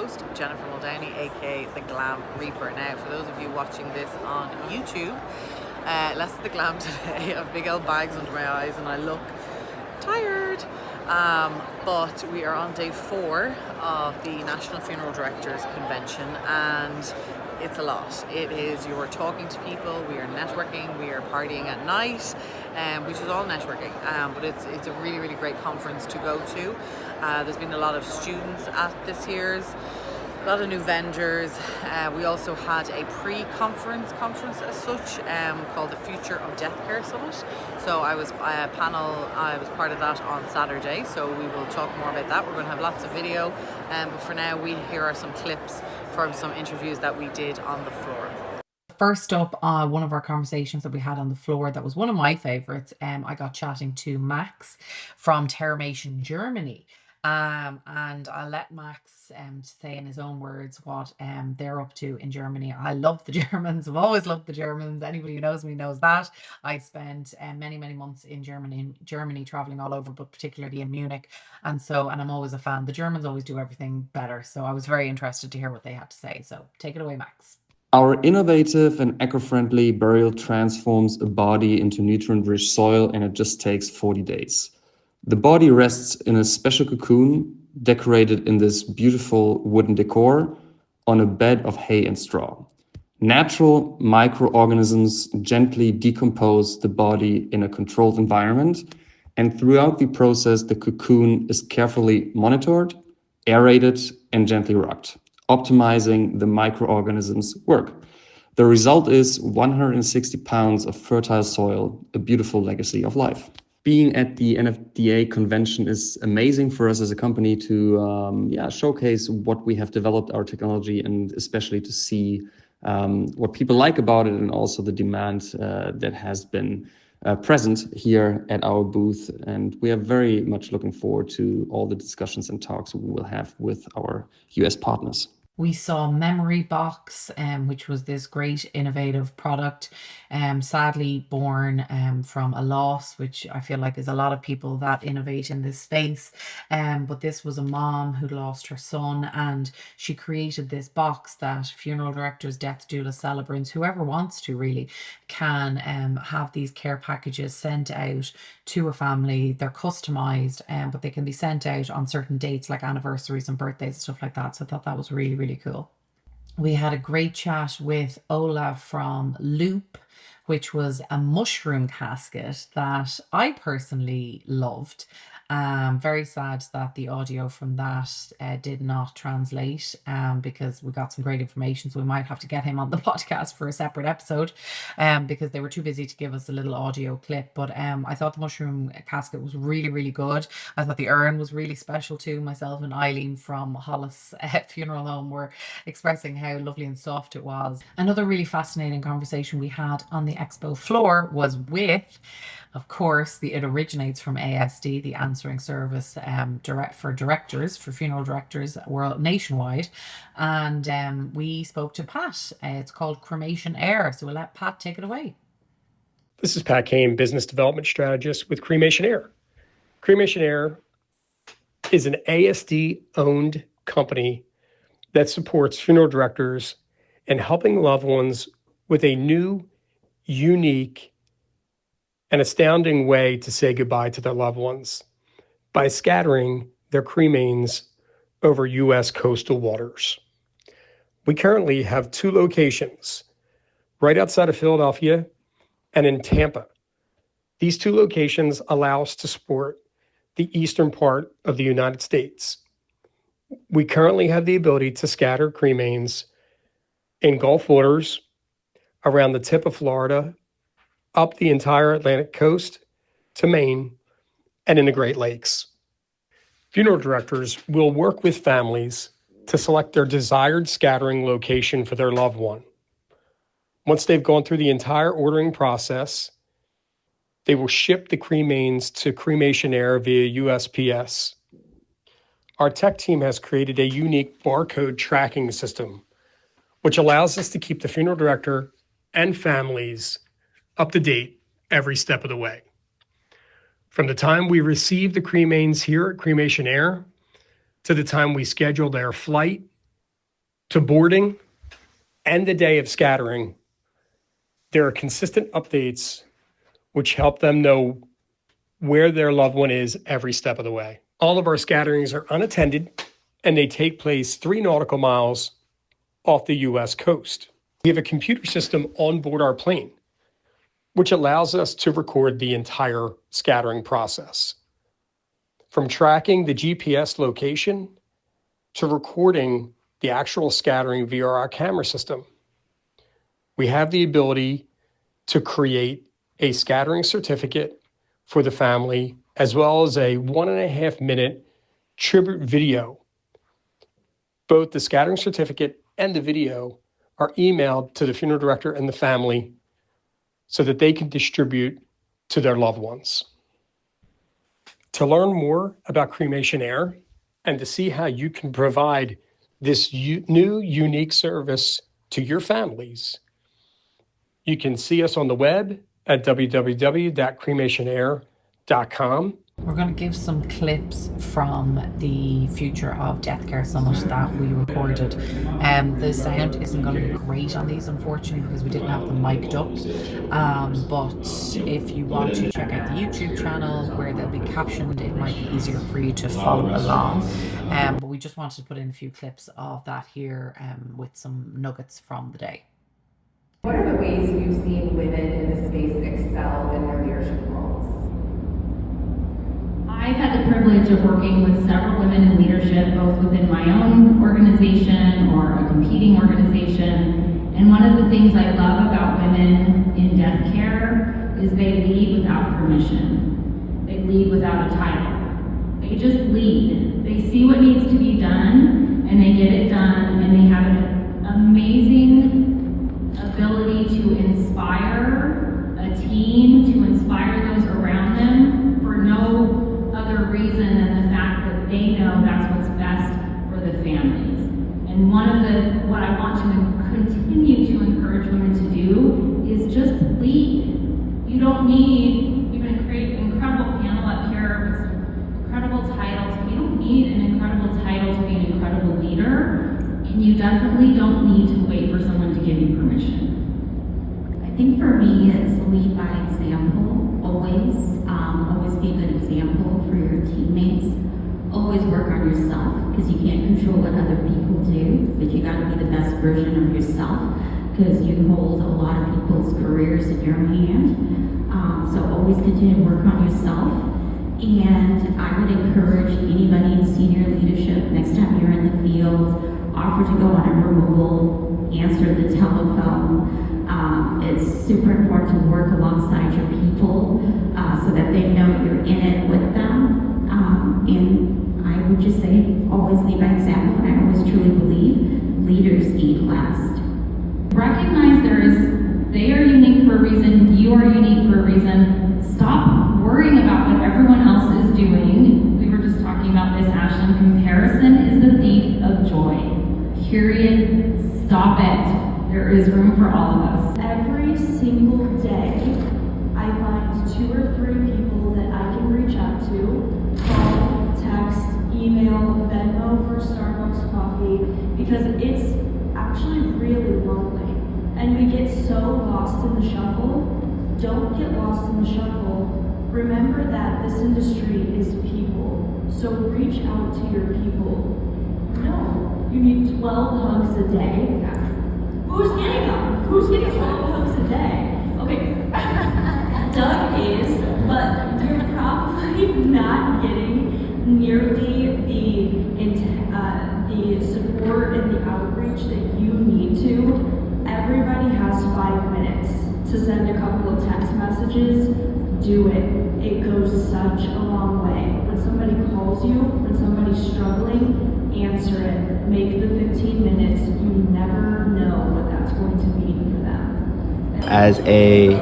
host, Jennifer Muldowney, aka the Glam Reaper. Now, for those of you watching this on YouTube, less of the glam today. I have big old bags under my eyes and I look tired. But we are on day 4 of the National Funeral Directors Convention, and it's a lot. It is, you're talking to people, we are networking, we are partying at night, which is all networking, but it's a really, really great conference to go to. There's been a lot of students at this year's, a lot of new vendors. We also had a pre-conference as such, called the Future of Deathcare Summit. So I was I was part of that on Saturday, so we will talk more about that. We're going to have lots of video, but for now, here are some clips from some interviews that we did on the floor. First up, one of our conversations that we had on the floor, that was one of my favorites. I got chatting to Max from Teremation, Germany. And I'll let Max say in his own words what they're up to in Germany. I love the Germans. I've always loved the Germans. Anybody who knows me knows that. I spent many months in Germany traveling all over, but particularly in Munich. And I'm always a fan. The Germans always do everything better. So I was very interested to hear what they had to say. So take it away, Max. Our innovative and eco-friendly burial transforms a body into nutrient-rich soil, and it just takes 40 days. The body rests in a special cocoon decorated in this beautiful wooden decor on a bed of hay and straw. Natural microorganisms gently decompose the body in a controlled environment, and throughout the process, the cocoon is carefully monitored, aerated, and gently rocked, optimizing the microorganisms' work. The result is 160 pounds of fertile soil, a beautiful legacy of life. Being at the NFDA convention is amazing for us as a company to showcase what we have developed, our technology, and especially to see what people like about it, and also the demand that has been present here at our booth. And we are very much looking forward to all the discussions and talks we will have with our US partners. We saw Memory Box, which was this great innovative product, sadly born from a loss, which I feel like is a lot of people that innovate in this space. But this was a mom who lost her son, and she created this box that funeral directors, death doulas, celebrants, whoever wants to really, can have these care packages sent out to a family. They're customized, but they can be sent out on certain dates like anniversaries and birthdays and stuff like that. So I thought that was really cool. We had a great chat with Ola from Loop, which was a mushroom casket that I personally loved. Very sad that the audio from that did not translate, because we got some great information, so we might have to get him on the podcast for a separate episode, because they were too busy to give us a little audio clip. But I thought the mushroom casket was really good. I thought the urn was really special too. Myself and Eileen from Hollis Funeral Home were expressing how lovely and soft it was. Another really fascinating conversation we had on the expo floor was with, of course, it originates from ASD, the answering service for funeral directors nationwide. And we spoke to Pat. It's called Cremation Air. So we'll let Pat take it away. This is Pat Kane, Business Development Strategist with Cremation Air. Cremation Air is an ASD-owned company that supports funeral directors in helping loved ones with a new, unique, an astounding way to say goodbye to their loved ones by scattering their cremains over U.S. coastal waters. We currently have 2 locations, right outside of Philadelphia and in Tampa. These 2 locations allow us to support the eastern part of the United States. We currently have the ability to scatter cremains in Gulf waters, around the tip of Florida, up the entire Atlantic coast to Maine, and in the Great Lakes. Funeral directors will work with families to select their desired scattering location for their loved one. Once they've gone through the entire ordering process, they will ship the cremains to Cremation Air via USPS. Our tech team has created a unique barcode tracking system, which allows us to keep the funeral director and families up to date every step of the way. From the time we receive the cremains here at Cremation Air to the time we schedule their flight to boarding and the day of scattering, there are consistent updates which help them know where their loved one is every step of the way. All of our scatterings are unattended, and they take place 3 nautical miles off the U.S. coast. We have a computer system on board our plane, which allows us to record the entire scattering process. From tracking the GPS location to recording the actual scattering via our camera system. We have the ability to create a scattering certificate for the family, as well as a 1.5-minute tribute video. Both the scattering certificate and the video are emailed to the funeral director and the family so that they can distribute to their loved ones. To learn more about Cremation Air and to see how you can provide this new unique service to your families, you can see us on the web at www.cremationair.com. We're going to give some clips from the Future of Deathcare Summit that we recorded. The sound isn't going to be great on these, unfortunately, because we didn't have them mic'd up. But if you want to check out the YouTube channel where they'll be captioned, it might be easier for you to follow along. But we just wanted to put in a few clips of that here with some nuggets from the day. What are the ways you've seen women in this space excel in their leadership roles? I've had the privilege of working with several women in leadership, both within my own organization or a competing organization. And one of the things I love about women in death care is they lead without permission. They lead without a title. They just lead. They see what needs to be done and they get it done, and they have an amazing ability to inspire a team, to inspire those around them for no other reason than the fact that they know that's what's best for the families. And what I want to continue to encourage women to do is just lead. You don't need, you're going to create an incredible panel up here with some incredible titles. You don't need an incredible title to be an incredible leader, and you definitely don't need to wait for someone to give you permission. I think for me, it's lead by example, always. Always be a good example for your teammates. Always work on yourself, because you can't control what other people do, but you gotta be the best version of yourself, because you hold a lot of people's careers in your hand. So always continue to work on yourself. And I would encourage anybody in senior leadership, next time you're in the field, offer to go on a removal, answer the telephone. It's super important to work alongside your people so that they know you're in it with them. And I would just say, always lead by example, and I always truly believe leaders eat last. Recognize they are unique for a reason, you are unique for a reason. Stop worrying about what everyone else is doing. We were just talking about this, Ashlyn. Comparison is the thief of joy. Period. Stop it. There is room for all of us. Every single day, I find 2 or 3 people that I can reach out to, call, text, email, Venmo for Starbucks coffee, because it's actually really lonely. And we get so lost in the shuffle. Don't get lost in the shuffle. Remember that this industry is people, so reach out to your people. No, you need 12 hugs a day. Who's getting them? Who's getting 12 hugs a day? Okay, Doug is, but you're probably not getting nearly the support and the outreach that you need to. Everybody has 5 minutes to send a couple of text messages. Do it. It goes such a long way. When somebody calls you, when somebody's struggling, answer it. Make the 15 minutes. You never know what that's going to mean for them. As a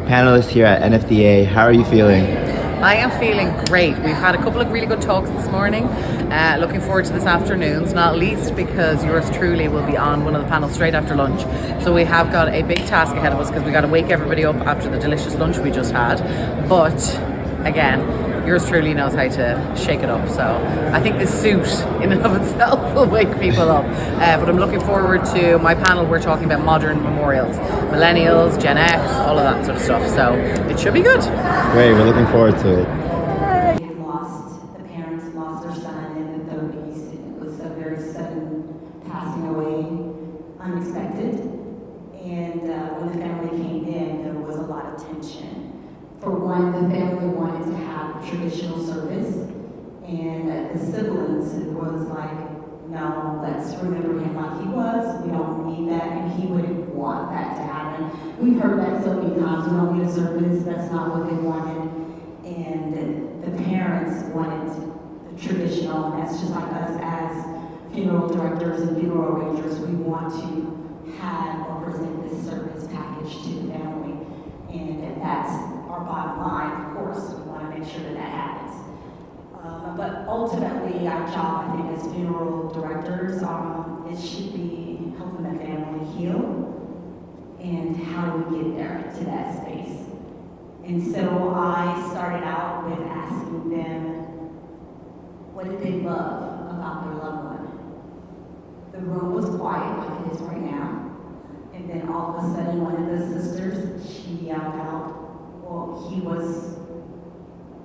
panelist here at NFDA, how are you feeling? I am feeling great. We've had a couple of really good talks this morning. Looking forward to this afternoon's, not least because yours truly will be on one of the panels straight after lunch. So we have got a big task ahead of us because we got to wake everybody up after the delicious lunch we just had. But again, yours truly knows how to shake it up. So I think this suit in and of itself will wake people up. But I'm looking forward to my panel. We're talking about modern memorials, millennials, Gen X, all of that sort of stuff. So it should be good. Great, we're looking forward to it. The parents lost their son in the 30s. It was a very sudden passing away, unexpected. And when the family came in, there was a lot of tension. For one, the family wanted to have a traditional service, and the siblings was like, no, let's remember him like he was. We don't need that, and he wouldn't want that to happen. We've heard that so many times. We don't need a service. That's not what they wanted. And the parents wanted the traditional, and that's just like us as funeral directors and funeral arrangers. We want to have or present this service package to the family, and that's our bottom line. Of course, we want to make sure that that happens. But ultimately, our job, I think, as funeral directors, it should be helping the family heal, and how do we get there to that space. And so I started out with asking them, what did they love about their loved one? The room was quiet like it is right now. And then all of a sudden, one of the sisters, she yelled out, well, he was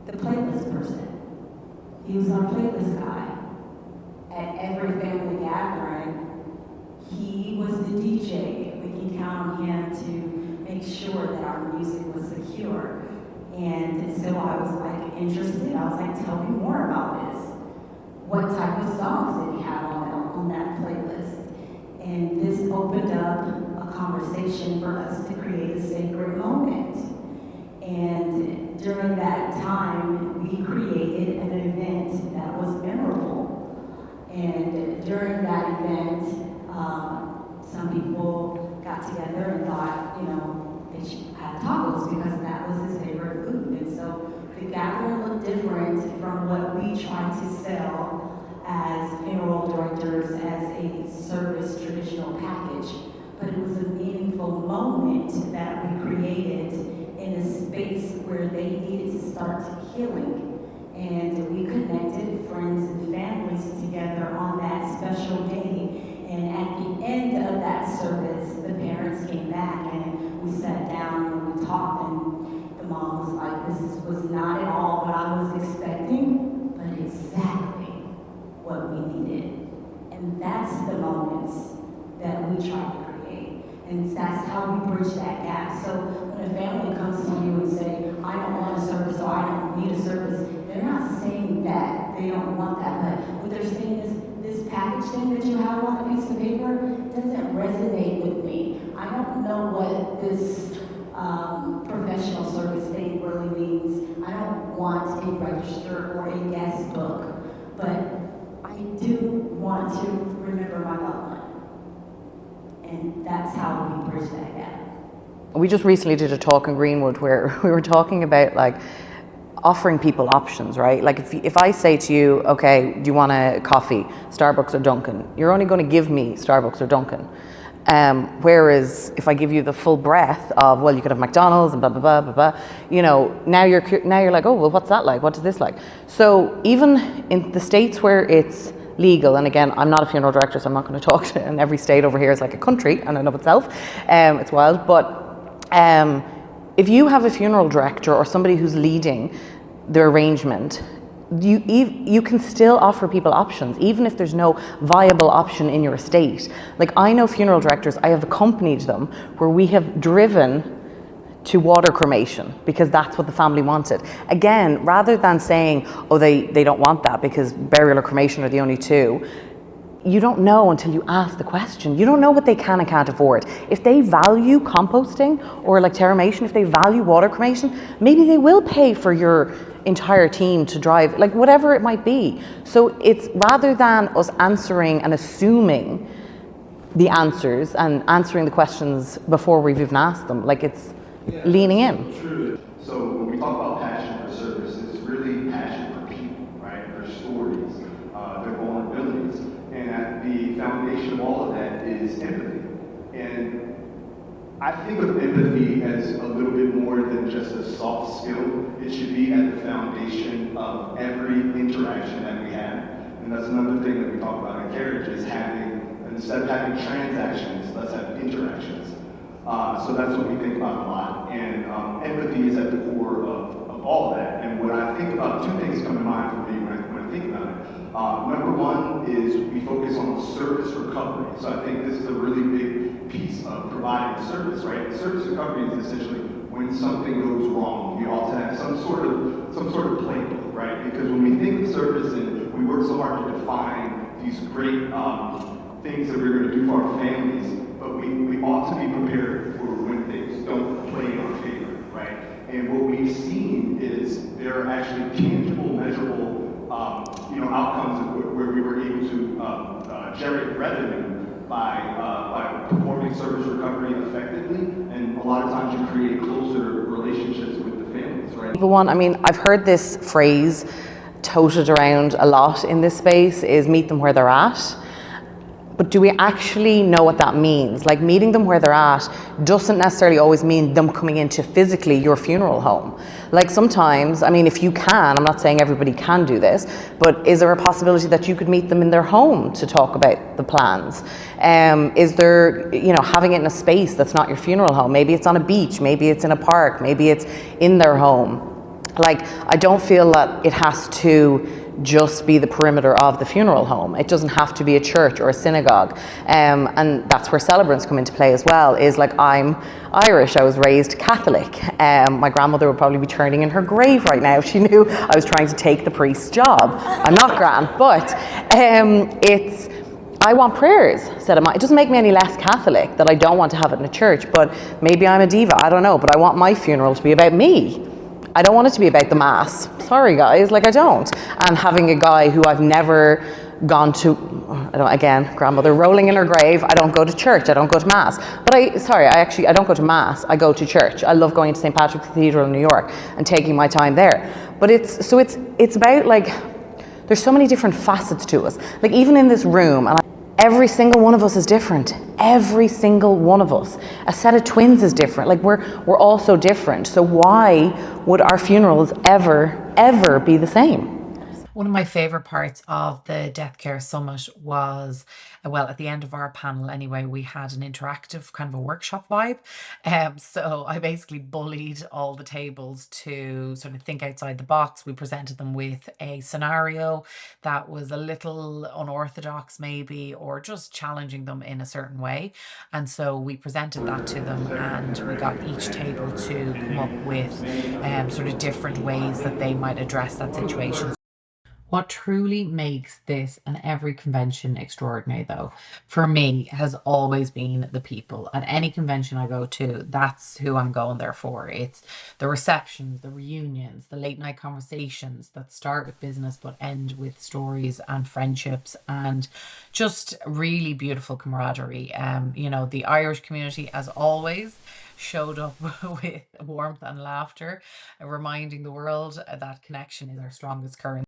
the playlist person. He was our playlist guy. At every family gathering, he was the DJ. We can count on him to make sure that our music was secure. And so I was like interested. I was like, tell me more about this. What type of songs did he have on that playlist? And this opened up a conversation for us to create a sacred moment. And during that time, we created an event that was memorable. And during that event, some people got together and thought, they should have tacos because that was his favorite food. And so the gathering looked different from what we tried to sell as funeral directors as a service traditional package. But it was a meaningful moment that we created in a space where they needed to start healing. And we connected friends and families together on that special day. And at the end of that service, the parents came back and we sat down and we talked, and the mom was like, this was not at all what I was expecting, but exactly what we needed. And that's the moments that we try to create. And that's how we bridge that gap. So when a family comes to you and say, I don't want a service or I don't need a service, they're not saying that. They don't want that. But what they're saying is, this package thing that you have on a piece of paper doesn't resonate with me. I don't know what this professional service thing really means. I don't want a register or a guest book, but I do want to remember my loved one. And that's how we bridge that gap. We just recently did a talk in Greenwood where we were talking about offering people options, right? Like if I say to you, okay, do you want a coffee, Starbucks or Dunkin'? You're only going to give me Starbucks or Dunkin'. Whereas if I give you the full breadth of, well, you could have McDonald's and blah, blah, blah, blah, blah, now you're like, oh, well, what's that like? What is this like? So even in the states where it's legal, and again, I'm not a funeral director, so I'm not going to talk to, and every state over here is like a country in and of itself. It's wild, but if you have a funeral director or somebody who's leading the arrangement, you can still offer people options, even if there's no viable option in your estate. Like, I know funeral directors, I have accompanied them where we have driven to water cremation because that's what the family wanted. Again, rather than saying, oh, they don't want that because burial or cremation are the only two, you don't know until you ask the question. You don't know what they can and can't afford. If they value composting or like Teremation, if they value water cremation, maybe they will pay for your entire team to drive, like whatever it might be. So it's rather than us answering and assuming the answers and answering the questions before we've even asked them, like it's leaning in. True. So when we talk about passion for service, it's really passion for people, right? Their stories, their vulnerabilities. And at the foundation of all of that is empathy. And I think of empathy as a little bit more than just a soft skill. It should be at the foundation of every interaction that we have. And that's another thing that we talk about in Carriage is instead of having transactions, let's have interactions. So that's what we think about a lot. And empathy is at the core of all of that. And when I think about, two things come to mind for me when I think about it. Number one is we focus on service recovery. So I think this is a really big piece of providing service, right? And service recovery is essentially when something goes wrong. You ought to have some sort of playbook, right? Because when we think of service and we work so hard to define these great things that we're going to do for our families, but we ought to be prepared for when things don't play in our favor, right? And what we've seen is there are actually tangible, measurable outcomes where we were able to generate revenue by performing service recovery effectively, and a lot of times you create closer relationships with the families, right? Number one, I mean, I've heard this phrase toted around a lot in this space, is meet them where they're at. But do we actually know what that means? Like, meeting them where they're at doesn't necessarily always mean them coming into physically your funeral home. Like, sometimes, I mean, if you can, I'm not saying everybody can do this, but is there a possibility that you could meet them in their home to talk about the plans? Is there, having it in a space that's not your funeral home? Maybe it's on a beach, maybe it's in a park, maybe it's in their home. Like, I don't feel that it has to just be the perimeter of the funeral home. It doesn't have to be a church or a synagogue. And that's where celebrants come into play as well, is like, I'm Irish, I was raised Catholic. My grandmother would probably be turning in her grave right now if she knew I was trying to take the priest's job. I'm not grand, but I want prayers, said It doesn't make me any less Catholic that I don't want to have it in a church, but maybe I'm a diva, I don't know, but I want my funeral to be about me. I don't want it to be about the mass. Sorry guys, like, I don't. And having a guy who I've never gone to, grandmother rolling in her grave, I don't go to church, I don't go to mass. But I don't go to mass, I go to church. I love going to St. Patrick's Cathedral in New York and taking my time there. But it's about, like, there's so many different facets to us. Like, even in this room, and every single one of us is different. Every single one of us. A set of twins is different. Like, we're all so different. So why would our funerals ever be the same? One of my favorite parts of the Deathcare Summit was, well, at the end of our panel anyway, we had an interactive kind of a workshop vibe. So I basically bullied all the tables to sort of think outside the box. We presented them with a scenario that was a little unorthodox maybe, or just challenging them in a certain way. And so we presented that to them, and we got each table to come up with sort of different ways that they might address that situation. What truly makes this and every convention extraordinary, though, for me, has always been the people. At any convention I go to, that's who I'm going there for. It's the receptions, the reunions, the late night conversations that start with business but end with stories and friendships, and just really beautiful camaraderie. The Irish community, as always, showed up with warmth and laughter, reminding the world that connection is our strongest currency.